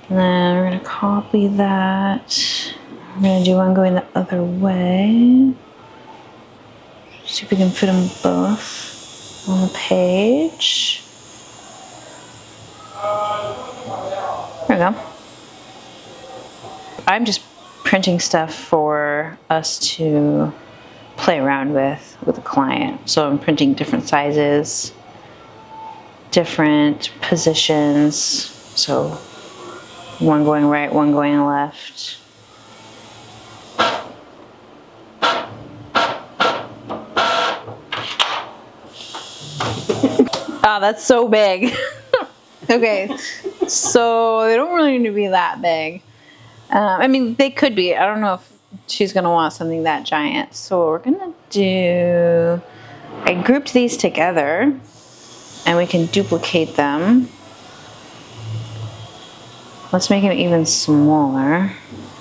And then we're gonna copy that. We're gonna do one going the other way. See if we can fit them both on the page. There we go. I'm just printing stuff for us to play around with a client. So I'm printing different sizes, different positions. So one going right, one going left. Oh, that's so big. Okay, so they don't really need to be that big. I mean, they could be. I don't know if she's gonna want something that giant. So what we're gonna do, I grouped these together and we can duplicate them. Let's make them even smaller,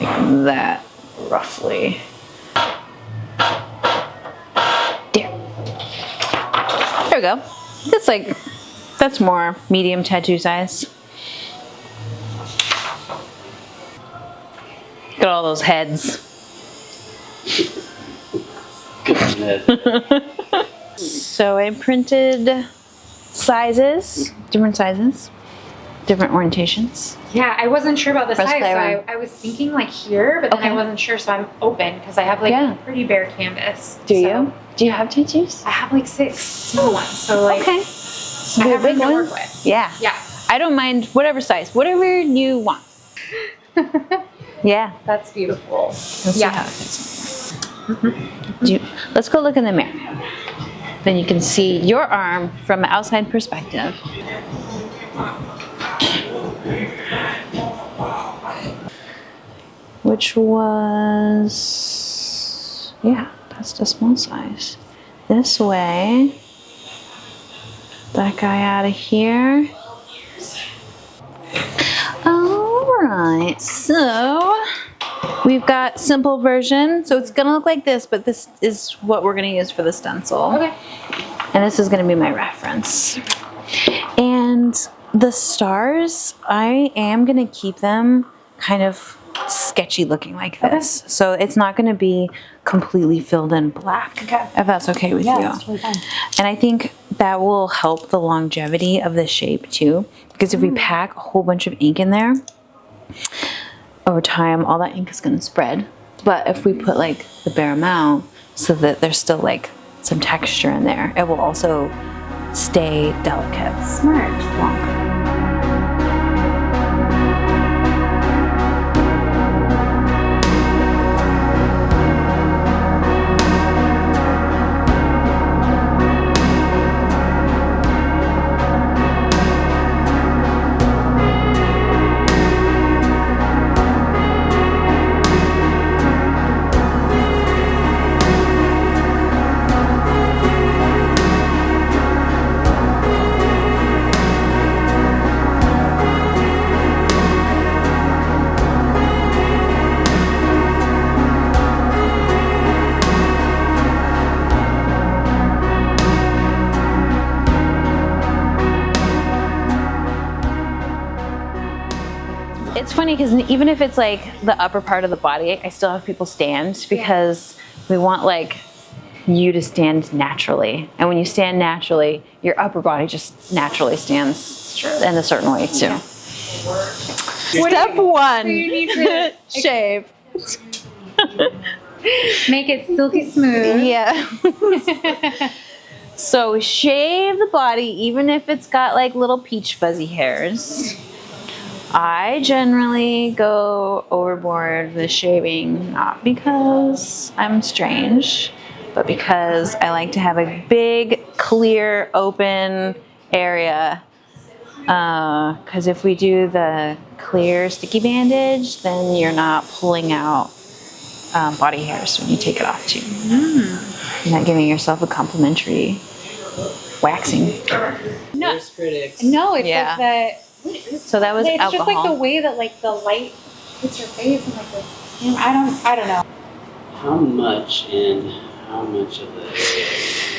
like that, roughly. There we go. That's more medium tattoo size. Look at all those heads. So I printed sizes, different orientations. Yeah, I wasn't sure about the size, so I was thinking like here, but then I wasn't sure, so I'm open because I have like a pretty bare canvas. Do you? Do you have tattoos? I have like 6 small ones, so like okay. I have big to work with. Yeah. Yeah. I don't mind whatever size, whatever you want. Yeah. That's beautiful. Let's see how it fits. Let's go look in the mirror. Then you can see your arm from an outside perspective. Which was, yeah, that's the small size. This way, that guy out of here. All right, so we've got simple version. So it's gonna look like this, but this is what we're gonna use for the stencil. Okay. And this is gonna be my reference. And the stars, I am gonna keep them kind of sketchy looking like this. Okay. So it's not gonna be completely filled in black. Okay. If that's okay with you. Yeah, that's totally fine. And I think that will help the longevity of the shape too. Because if we pack a whole bunch of ink in there, over time, all that ink is gonna spread. But if we put like the bare amount so that there's still like some texture in there, it will also stay delicate. Smart. Longer. It's funny because even if it's like the upper part of the body, I still have people stand because we want like you to stand naturally. And when you stand naturally, your upper body just naturally stands in a certain way too. Yeah. Step 1, so you need to shave. Make it silky smooth. Yeah. So shave the body, even if it's got like little peach fuzzy hairs. I generally go overboard with shaving, not because I'm strange, but because I like to have a big, clear, open area. Because if we do the clear sticky bandage, then you're not pulling out body hairs when you take it off too. You're not giving yourself a complimentary waxing. No, There's critics. No, it's like the... So that was it's alcohol. Just like the way that like the light hits your face and like the, you know, I don't know. How much and how much of this?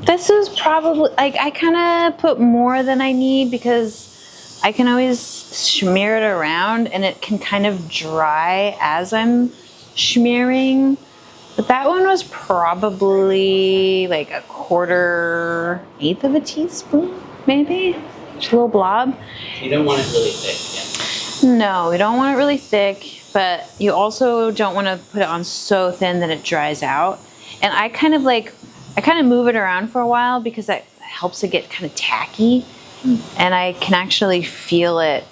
This is probably like I kind of put more than I need because I can always smear it around and it can kind of dry as I'm smearing. But that one was probably like a 1/4 of a teaspoon, maybe. Just a little blob. You don't want it really thick, yeah. No, we don't want it really thick, but you also don't want to put it on so thin that it dries out. And I kind of move it around for a while because that helps it get kind of tacky. And I can actually feel it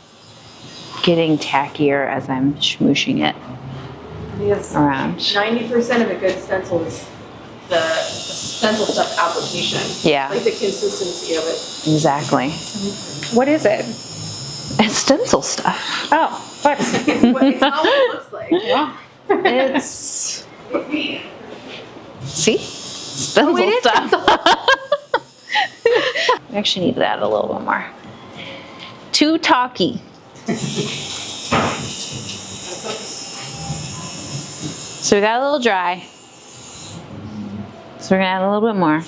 getting tackier as I'm smooshing it around. 90% of a good stencil is the stencil stuff application. Yeah. Like the consistency of it. Exactly. What is it? It's stencil stuff. Oh, what? But it's not what it looks like. Yeah. It's see? Stencil it is stuff. We actually need that a little bit more. Too talky. So we got a little dry. So we're gonna add a little bit more.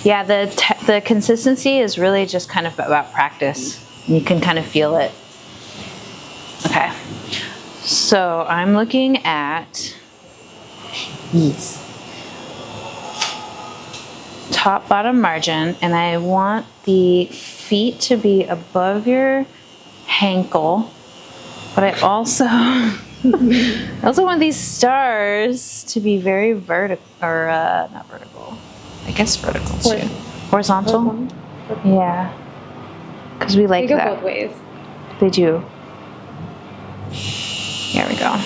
Yeah, the consistency is really just kind of about practice. You can kind of feel it. Okay. So I'm looking at these. Top bottom margin, and I want the feet to be above your ankle, but I also want these stars to be very vertical, or not vertical, I guess vertical too. Horizontal? Yeah, because we like They go that. both ways. They do. There we go.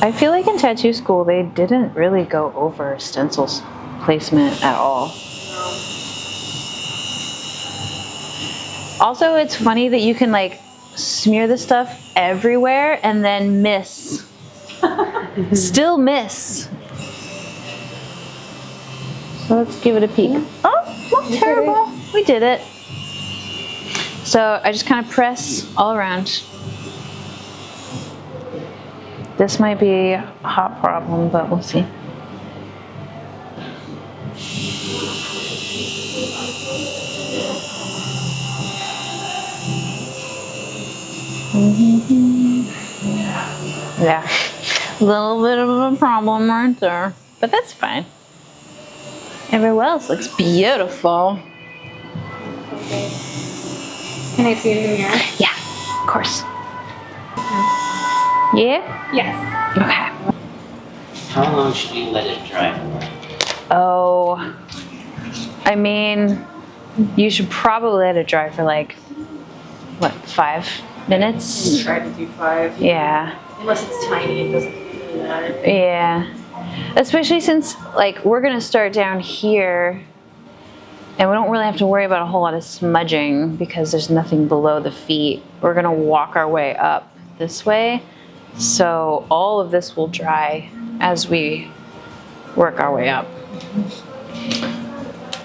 I feel like in tattoo school, they didn't really go over stencils placement at all. Also, it's funny that you can like smear the stuff everywhere and then miss. Still miss. So let's give it a peek. Oh, not terrible. We did it. So I just kind of press all around. This might be a hot problem, but we'll see. Yeah, a little bit of a problem right there, but that's fine. Everywhere else looks beautiful. Can I see it in the mirror? Yeah, of course. Yeah? Yes. Okay. How long should you let it dry for? Oh, I mean, you should probably let it dry for like, what, 5 minutes? Try to do 5. Yeah. Unless it's tiny, it doesn't really matter. Yeah. Especially since, like, we're going to start down here and we don't really have to worry about a whole lot of smudging because there's nothing below the feet. We're going to walk our way up this way. So all of this will dry as we work our way up.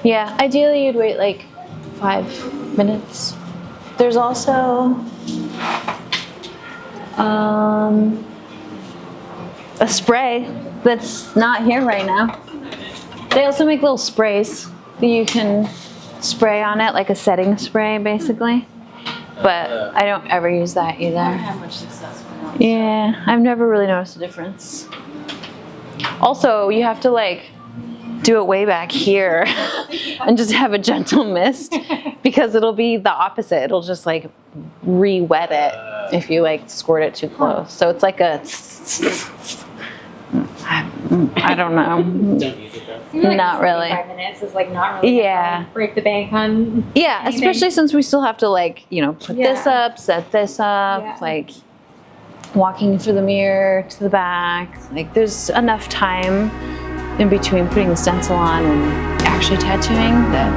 Yeah, ideally you'd wait like 5 minutes. There's also a spray that's not here right now. They also make little sprays that you can spray on it, like a setting spray basically. But I don't ever use that either. I don't have much success with that. Yeah, I've never really noticed a difference. Also, you have to like do it way back here and just have a gentle mist because it'll be the opposite. It'll just like re-wet it if you like squirt it too close. So it's like a I don't know. Don't use it though. I feel like Not really. 5 minutes is like not really Yeah. gonna break the bank on. Yeah, anything. especially since we still have to like, you know, put this Yeah. up, set this up, Yeah. like walking through the mirror to the back. Like there's enough time in between putting the stencil on and actually tattooing that